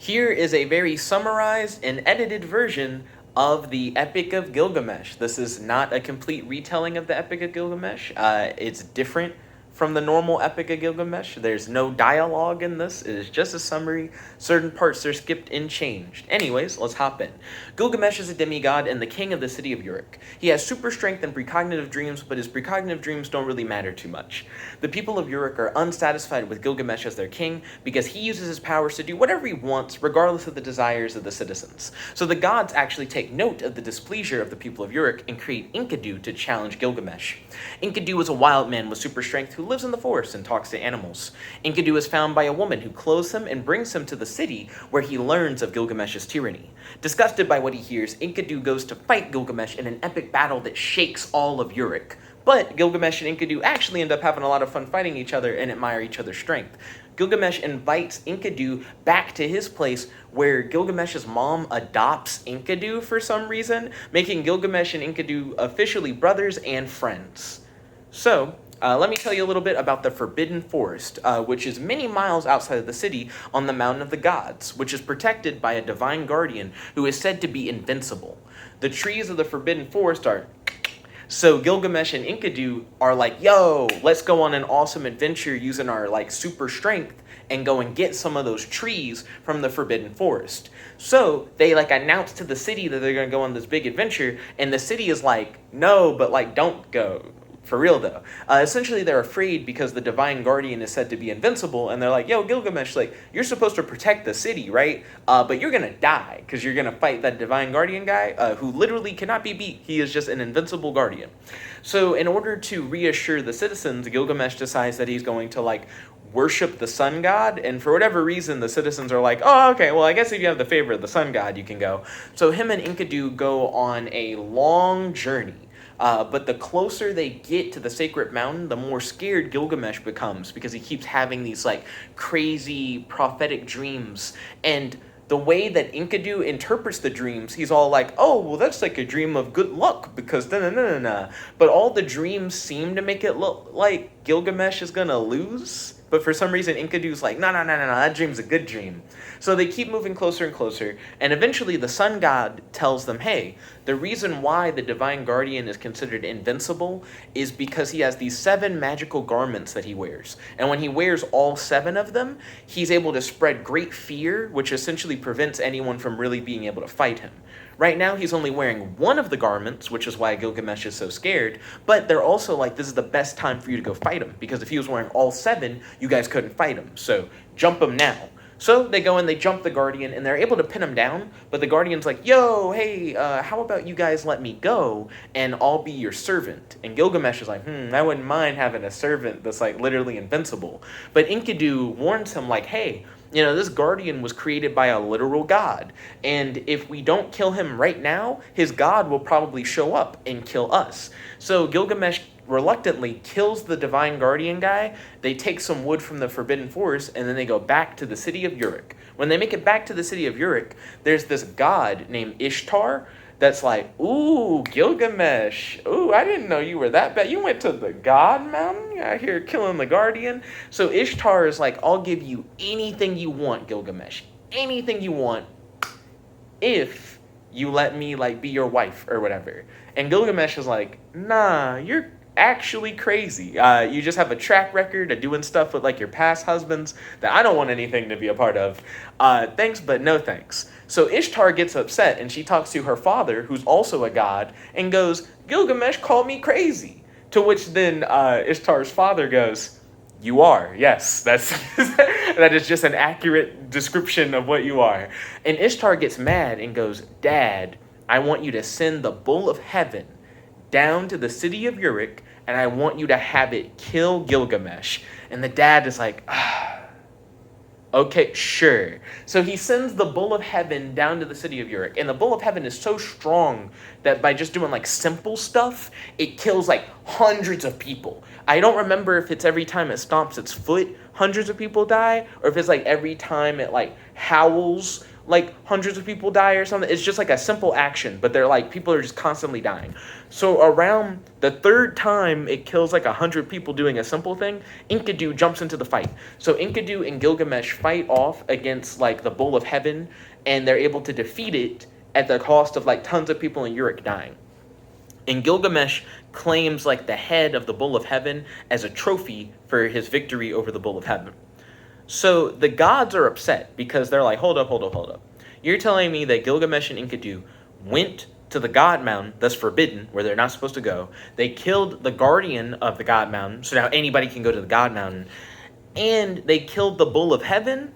Here is a very summarized and edited version of the Epic of Gilgamesh. This is not a complete retelling of the Epic of Gilgamesh. It's different from the normal Epic of Gilgamesh. There's no dialogue in this. It is just a summary. Certain parts are skipped and changed. Anyways, let's hop in. Gilgamesh is a demigod and the king of the city of Uruk. He has super strength and precognitive dreams, but his precognitive dreams don't really matter too much. The people of Uruk are unsatisfied with Gilgamesh as their king because he uses his powers to do whatever he wants, regardless of the desires of the citizens. So the gods actually take note of the displeasure of the people of Uruk and create Enkidu to challenge Gilgamesh. Enkidu is a wild man with super strength who lives in the forest and talks to animals. Enkidu is found by a woman who clothes him and brings him to the city where he learns of Gilgamesh's tyranny. Disgusted by what he hears, Enkidu goes to fight Gilgamesh in an epic battle that shakes all of Uruk. But Gilgamesh and Enkidu actually end up having a lot of fun fighting each other and admire each other's strength. Gilgamesh invites Enkidu back to his place where Gilgamesh's mom adopts Enkidu for some reason, making Gilgamesh and Enkidu officially brothers and friends. So, let me tell you a little bit about the Forbidden Forest, which is many miles outside of the city on the Mountain of the Gods, which is protected by a divine guardian who is said to be invincible. The trees of the Forbidden Forest are... So Gilgamesh and Enkidu are like, yo, let's go on an awesome adventure using our super strength and go and get some of those trees from the Forbidden Forest. So they announce to the city that they're going to go on this big adventure, and the city is like, no, but don't go. For real, though. Essentially, they're afraid because the divine guardian is said to be invincible, and they're like, yo, Gilgamesh, you're supposed to protect the city, right? But you're gonna die, because you're gonna fight that divine guardian guy, who literally cannot be beat. He is just an invincible guardian. So in order to reassure the citizens, Gilgamesh decides that he's going to, worship the sun god, and for whatever reason, the citizens are like, oh, okay, well, I guess if you have the favor of the sun god, you can go. So him and Enkidu go on a long journey. But the closer they get to the sacred mountain, the more scared Gilgamesh becomes because he keeps having these crazy prophetic dreams. And the way that Enkidu interprets the dreams, he's all like, oh, well, that's a dream of good luck because da-na-na-na-na. But all the dreams seem to make it look like Gilgamesh is going to lose. But for some reason, Enkidu's like, no, that dream's a good dream. So they keep moving closer and closer, and eventually the sun god tells them, hey, the reason why the divine guardian is considered invincible is because he has these 7 magical garments that he wears. And when he wears all 7 of them, he's able to spread great fear, which essentially prevents anyone from really being able to fight him. Right now, he's only wearing one of the garments, which is why Gilgamesh is so scared, but they're also like, this is the best time for you to go fight him, because if he was wearing all 7, you guys couldn't fight him, so jump him now. So they go and they jump the guardian, and they're able to pin him down, but the guardian's like, yo, hey, how about you guys let me go, and I'll be your servant? And Gilgamesh is like, I wouldn't mind having a servant that's literally invincible. But Enkidu warns him hey, this guardian was created by a literal god, and if we don't kill him right now, his god will probably show up and kill us. So Gilgamesh reluctantly kills the divine guardian guy. They take some wood from the Forbidden Forest, and then they go back to the city of Uruk. When they make it back to the city of Uruk, there's this god named Ishtar that's like, ooh, Gilgamesh, ooh, I didn't know you were that bad. You went to the God Mountain? You're out here killing the Guardian? So Ishtar is like, I'll give you anything you want, Gilgamesh. Anything you want, if you let me, be your wife or whatever. And Gilgamesh is like, nah, you're actually crazy. You just have a track record of doing stuff with your past husbands that I don't want anything to be a part of. Thanks, but no thanks. So Ishtar gets upset, and she talks to her father, who's also a god, and goes, Gilgamesh called me crazy. To which then Ishtar's father goes, you are, yes, that is just an accurate description of what you are. And Ishtar gets mad and goes, Dad, I want you to send the bull of heaven down to the city of Uruk, and I want you to have it kill Gilgamesh. And the dad is like, okay, sure. So he sends the bull of heaven down to the city of Uruk, and the bull of heaven is so strong that by just doing simple stuff, it kills hundreds of people. I don't remember if it's every time it stomps its foot, hundreds of people die, or if it's like every time it like howls, like hundreds of people die or something. It's just like a simple action, but they're like, people are just constantly dying. So around the third time it kills like 100 people doing a simple thing, Enkidu jumps into the fight. So Enkidu and Gilgamesh fight off against like the Bull of Heaven, and they're able to defeat it at the cost of like tons of people in Uruk dying. And Gilgamesh claims like the head of the Bull of Heaven as a trophy for his victory over the Bull of Heaven. So the gods are upset because they're like, hold up. You're telling me that Gilgamesh and Enkidu went to the God Mountain, that's forbidden, where they're not supposed to go. They killed the guardian of the God Mountain, so now anybody can go to the God Mountain. And they killed the Bull of Heaven?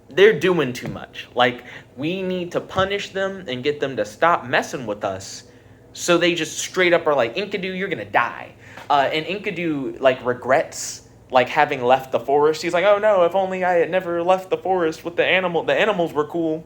They're doing too much. Like, we need to punish them and get them to stop messing with us. So they just straight up are like, Enkidu, you're gonna die. And Enkidu like regrets like having left the forest. He's like, oh no, if only I had never left the forest with the animals were cool.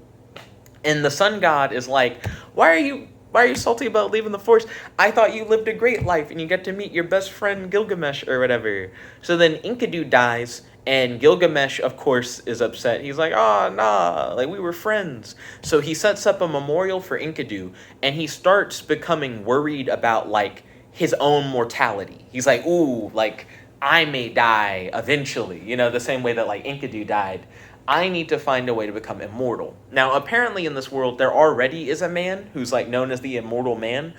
And the sun god is like, why are you salty about leaving the forest? I thought you lived a great life and you get to meet your best friend Gilgamesh or whatever. So then Enkidu dies, and Gilgamesh, of course, is upset. He's like, oh, nah, like we were friends. So he sets up a memorial for Enkidu, and he starts becoming worried about like his own mortality. He's like, ooh, like I may die eventually, you know, the same way that like Enkidu died. I need to find a way to become immortal. Now, apparently in this world, there already is a man who's like known as the immortal man.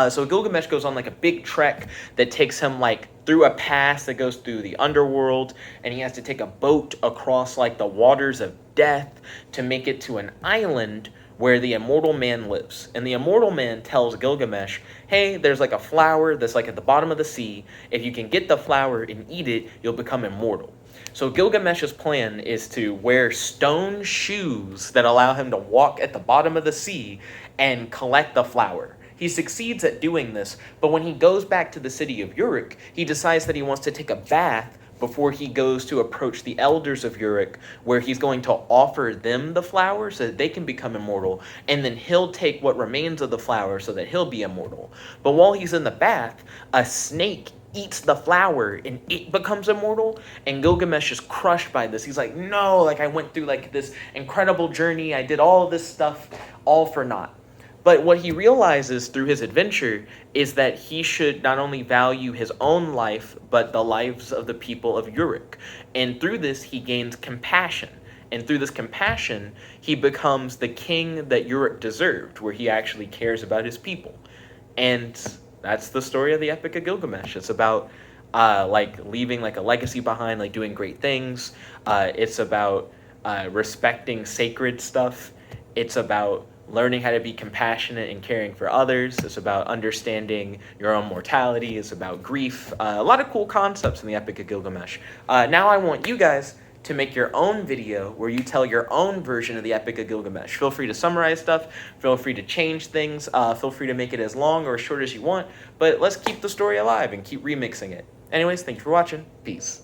So Gilgamesh goes on like a big trek that takes him like through a pass that goes through the underworld, and he has to take a boat across like the waters of death to make it to an island where the immortal man lives. And the immortal man tells Gilgamesh, hey, there's like a flower that's like at the bottom of the sea. If you can get the flower and eat it, you'll become immortal. So Gilgamesh's plan is to wear stone shoes that allow him to walk at the bottom of the sea and collect the flower. He succeeds at doing this, but when he goes back to the city of Uruk, he decides that he wants to take a bath before he goes to approach the elders of Uruk, where he's going to offer them the flower so that they can become immortal, and then he'll take what remains of the flower so that he'll be immortal. But while he's in the bath, a snake eats the flower and it becomes immortal, and Gilgamesh is crushed by this. He's like, no, like I went through like this incredible journey, I did all this stuff all for naught. But what he realizes through his adventure is that he should not only value his own life, but the lives of the people of Uruk. And through this, he gains compassion. And through this compassion, he becomes the king that Uruk deserved, where he actually cares about his people. And that's the story of the Epic of Gilgamesh. It's about like leaving like a legacy behind, like doing great things. It's about respecting sacred stuff. It's about learning how to be compassionate and caring for others. It's about understanding your own mortality. It's about grief. A lot of cool concepts in the Epic of Gilgamesh. Now I want you guys to make your own video where you tell your own version of the Epic of Gilgamesh. Feel free to summarize stuff. Feel free to change things. Feel free to make it as long or as short as you want. But let's keep the story alive and keep remixing it. Anyways, thank you for watching. Peace.